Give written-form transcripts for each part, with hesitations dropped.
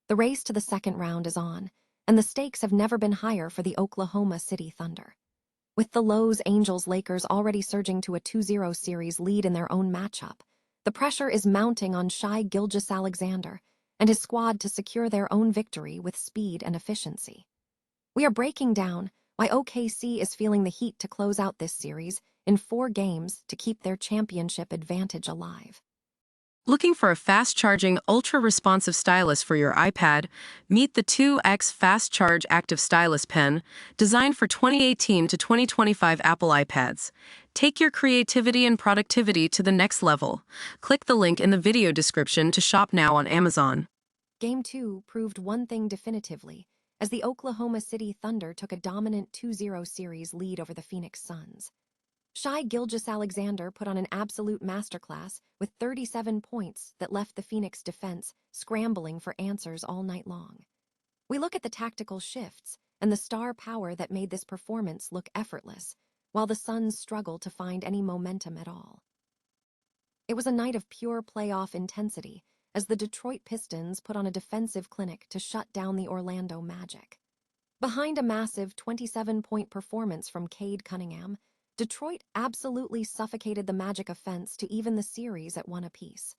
The race to the second round is on, and the stakes have never been higher for the Oklahoma City Thunder. With the Los Angeles Lakers already surging to a 2-0 series lead in their own matchup, the pressure is mounting on Shai Gilgeous-Alexander and his squad to secure their own victory with speed and efficiency. We are breaking down why OKC is feeling the heat to close out this series in 4 games to keep their championship advantage alive. Looking for a fast-charging, ultra-responsive stylus for your iPad? Meet the 2X Fast Charge Active Stylus Pen, designed for 2018 to 2025 Apple iPads. Take your creativity and productivity to the next level. Click the link in the video description to shop now on Amazon. Game 2 proved one thing definitively, as the Oklahoma City Thunder took a dominant 2-0 series lead over the Phoenix Suns. Shai Gilgeous-Alexander put on an absolute masterclass with 37 points that left the Phoenix defense scrambling for answers all night long. We look at the tactical shifts and the star power that made this performance look effortless, while the Suns struggled to find any momentum at all. It was a night of pure playoff intensity, as the Detroit Pistons put on a defensive clinic to shut down the Orlando Magic. Behind a massive 27-point performance from Cade Cunningham, Detroit absolutely suffocated the Magic offense to even the series at 1 apiece.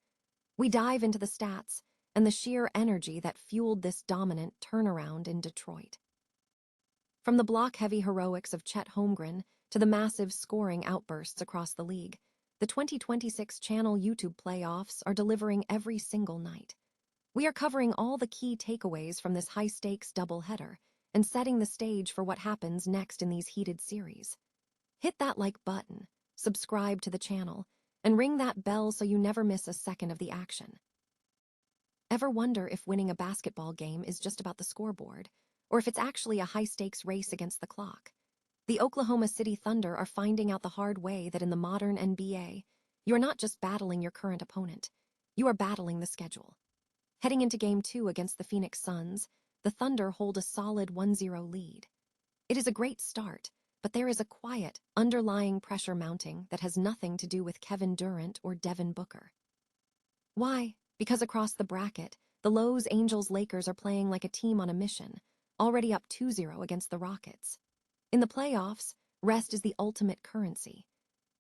We dive into the stats and the sheer energy that fueled this dominant turnaround in Detroit. From the block-heavy heroics of Chet Holmgren to the massive scoring outbursts across the league, the 2026 Channel YouTube playoffs are delivering every single night. We are covering all the key takeaways from this high-stakes doubleheader and setting the stage for what happens next in these heated series. Hit that like button, subscribe to the channel, and ring that bell so you never miss a second of the action. Ever wonder if winning a basketball game is just about the scoreboard, or if it's actually a high-stakes race against the clock? The Oklahoma City Thunder are finding out the hard way that in the modern NBA, you're not just battling your current opponent, you are battling the schedule. Heading into Game 2 against the Phoenix Suns, the Thunder hold a solid 1-0 lead. It is a great start, but there is a quiet, underlying pressure mounting that has nothing to do with Kevin Durant or Devin Booker. Why? Because across the bracket, the Los Angeles Lakers are playing like a team on a mission, already up 2-0 against the Rockets. In the playoffs, rest is the ultimate currency.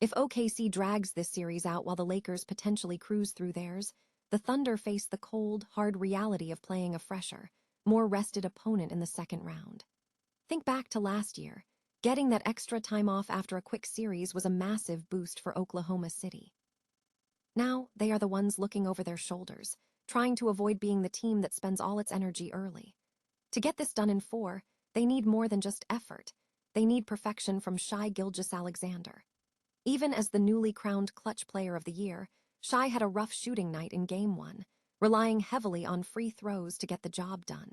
If OKC drags this series out while the Lakers potentially cruise through theirs, the Thunder face the cold, hard reality of playing a fresher, more rested opponent in the second round. Think back to last year. Getting that extra time off after a quick series was a massive boost for Oklahoma City. Now, they are the ones looking over their shoulders, trying to avoid being the team that spends all its energy early. To get this done in 4, they need more than just effort. They need perfection from Shai Gilgeous-Alexander. Even as the newly crowned Clutch Player of the Year, Shai had a rough shooting night in Game 1, relying heavily on free throws to get the job done.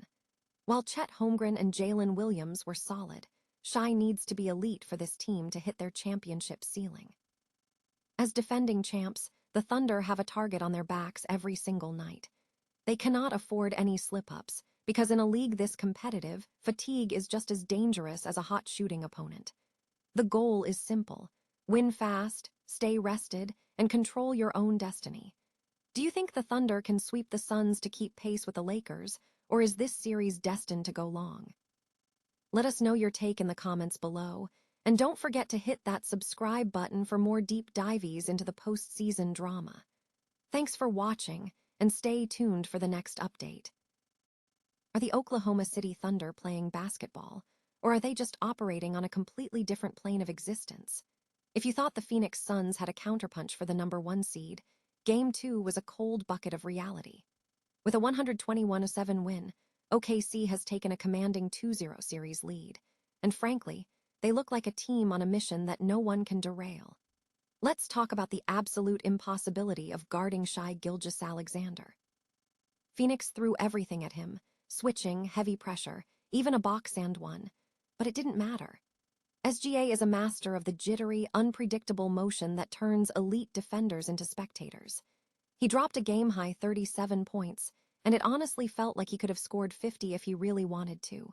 While Chet Holmgren and Jalen Williams were solid, Shai needs to be elite for this team to hit their championship ceiling. As defending champs, the Thunder have a target on their backs every single night. They cannot afford any slip-ups, because in a league this competitive, fatigue is just as dangerous as a hot shooting opponent. The goal is simple: win fast, stay rested, and control your own destiny. Do you think the Thunder can sweep the Suns to keep pace with the Lakers, or is this series destined to go long? Let us know your take in the comments below, and don't forget to hit that subscribe button for more deep dives into the postseason drama. Thanks for watching, and stay tuned for the next update. Are the Oklahoma City Thunder playing basketball, or are they just operating on a completely different plane of existence? If you thought the Phoenix Suns had a counterpunch for the #1 seed, Game 2 was a cold bucket of reality. With a 121-7 win, OKC has taken a commanding 2-0 series lead, and frankly, they look like a team on a mission that no one can derail. Let's talk about the absolute impossibility of guarding Shai Gilgeous-Alexander. Phoenix threw everything at him, switching, heavy pressure, even a box and one, but it didn't matter. SGA is a master of the jittery, unpredictable motion that turns elite defenders into spectators. He dropped a game-high 37 points, and it honestly felt like he could have scored 50 if he really wanted to.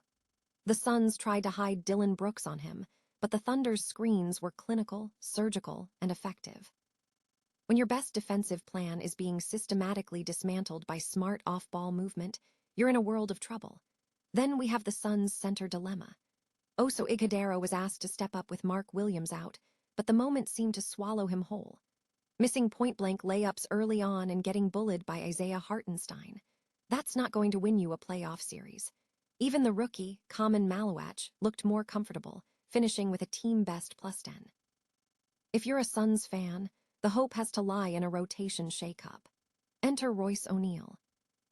The Suns tried to hide Dillon Brooks on him, but the Thunder's screens were clinical, surgical, and effective. When your best defensive plan is being systematically dismantled by smart off-ball movement, you're in a world of trouble. Then we have the Suns' center dilemma. Oso Ighodaro was asked to step up with Mark Williams out, but the moment seemed to swallow him whole. Missing point-blank layups early on and getting bullied by Isaiah Hartenstein. That's not going to win you a playoff series. Even the rookie, Kaman Maluach, looked more comfortable, finishing with a team-best +10. If you're a Suns fan, the hope has to lie in a rotation shakeup. Enter Royce O'Neal.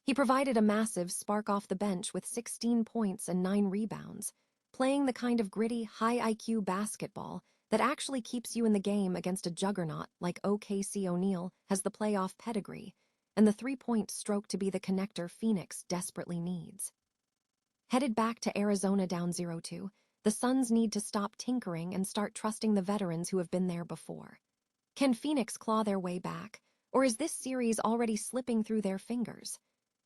He provided a massive spark off the bench with 16 points and 9 rebounds, playing the kind of gritty, high-IQ basketball that actually keeps you in the game against a juggernaut like OKC. O'Neal has the playoff pedigree, and the three-point stroke to be the connector Phoenix desperately needs. Headed back to Arizona down 0-2, the Suns need to stop tinkering and start trusting the veterans who have been there before. Can Phoenix claw their way back, or is this series already slipping through their fingers?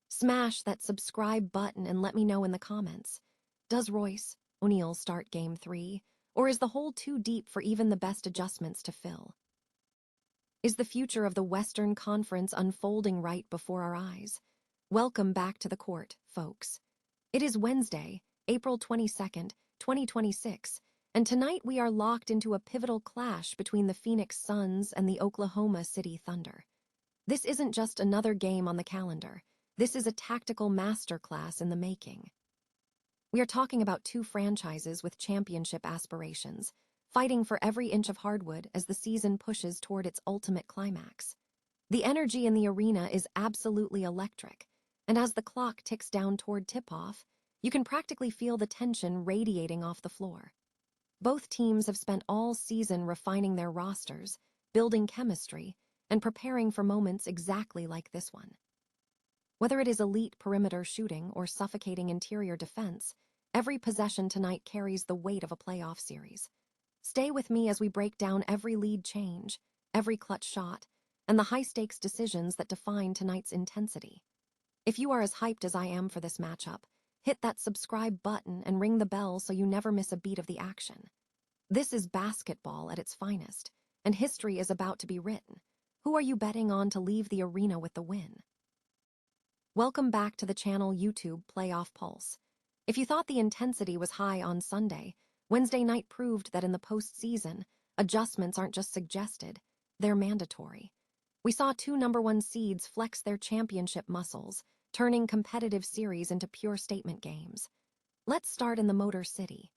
Smash that subscribe button and let me know in the comments. Does Royce O'Neal start Game 3, or is the hole too deep for even the best adjustments to fill? Is the future of the Western Conference unfolding right before our eyes? Welcome back to the court, folks. It is Wednesday, April 22nd, 2026, and tonight we are locked into a pivotal clash between the Phoenix Suns and the Oklahoma City Thunder. This isn't just another game on the calendar. This is a tactical masterclass in the making. We are talking about two franchises with championship aspirations, fighting for every inch of hardwood as the season pushes toward its ultimate climax. The energy in the arena is absolutely electric, and as the clock ticks down toward tip-off, you can practically feel the tension radiating off the floor. Both teams have spent all season refining their rosters, building chemistry, and preparing for moments exactly like this one. Whether it is elite perimeter shooting or suffocating interior defense, every possession tonight carries the weight of a playoff series. Stay with me as we break down every lead change, every clutch shot, and the high-stakes decisions that define tonight's intensity. If you are as hyped as I am for this matchup, hit that subscribe button and ring the bell so you never miss a beat of the action. This is basketball at its finest, and history is about to be written. Who are you betting on to leave the arena with the win? Welcome back to the channel YouTube Playoff Pulse. If you thought the intensity was high on Sunday, Wednesday night proved that in the postseason, adjustments aren't just suggested, they're mandatory. We saw two #1 seeds flex their championship muscles, turning competitive series into pure statement games. Let's start in the Motor City.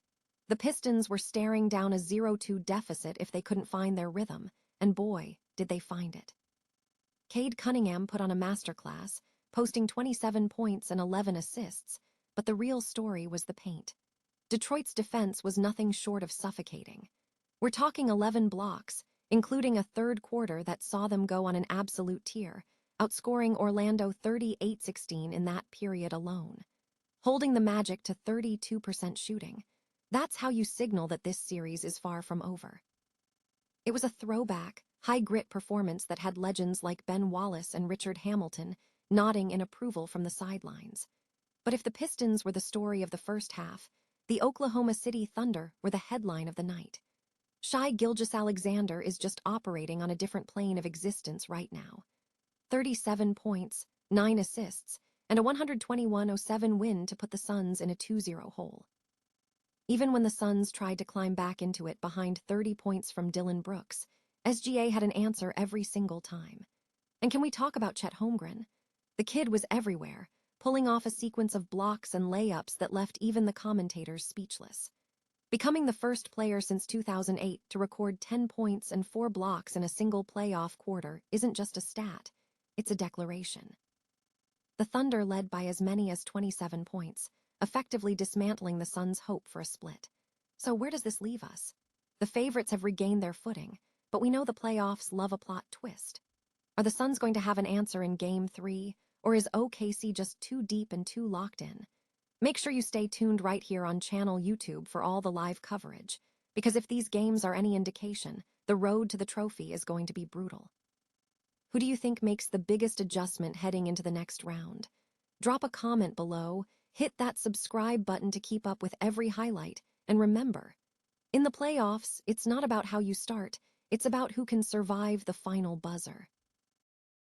The Pistons were staring down a 0-2 deficit if they couldn't find their rhythm, and boy, did they find it. Cade Cunningham put on a masterclass, posting 27 points and 11 assists, but the real story was the paint. Detroit's defense was nothing short of suffocating. We're talking 11 blocks, including a third quarter that saw them go on an absolute tear, outscoring Orlando 38-16 in that period alone. Holding the Magic to 32% shooting. That's how you signal that this series is far from over. It was a throwback, high-grit performance that had legends like Ben Wallace and Richard Hamilton nodding in approval from the sidelines. But if the Pistons were the story of the first half, the Oklahoma City Thunder were the headline of the night. Shai Gilgeous-Alexander is just operating on a different plane of existence right now. 37 points, 9 assists, and a 121-07 win to put the Suns in a 2-0 hole. Even when the Suns tried to climb back into it behind 30 points from Dillon Brooks, SGA had an answer every single time. And can we talk about Chet Holmgren? The kid was everywhere, pulling off a sequence of blocks and layups that left even the commentators speechless. Becoming the first player since 2008 to record 10 points and 4 blocks in a single playoff quarter isn't just a stat, it's a declaration. The Thunder led by as many as 27 points, effectively dismantling the Suns' hope for a split. So where does this leave us? The favorites have regained their footing, but we know the playoffs love a plot twist. Are the Suns going to have an answer in Game 3, or is OKC just too deep and too locked in? Make sure you stay tuned right here on channel YouTube for all the live coverage, because if these games are any indication, the road to the trophy is going to be brutal. Who do you think makes the biggest adjustment heading into the next round? Drop a comment below, hit that subscribe button to keep up with every highlight, and remember, in the playoffs, it's not about how you start, it's about who can survive the final buzzer.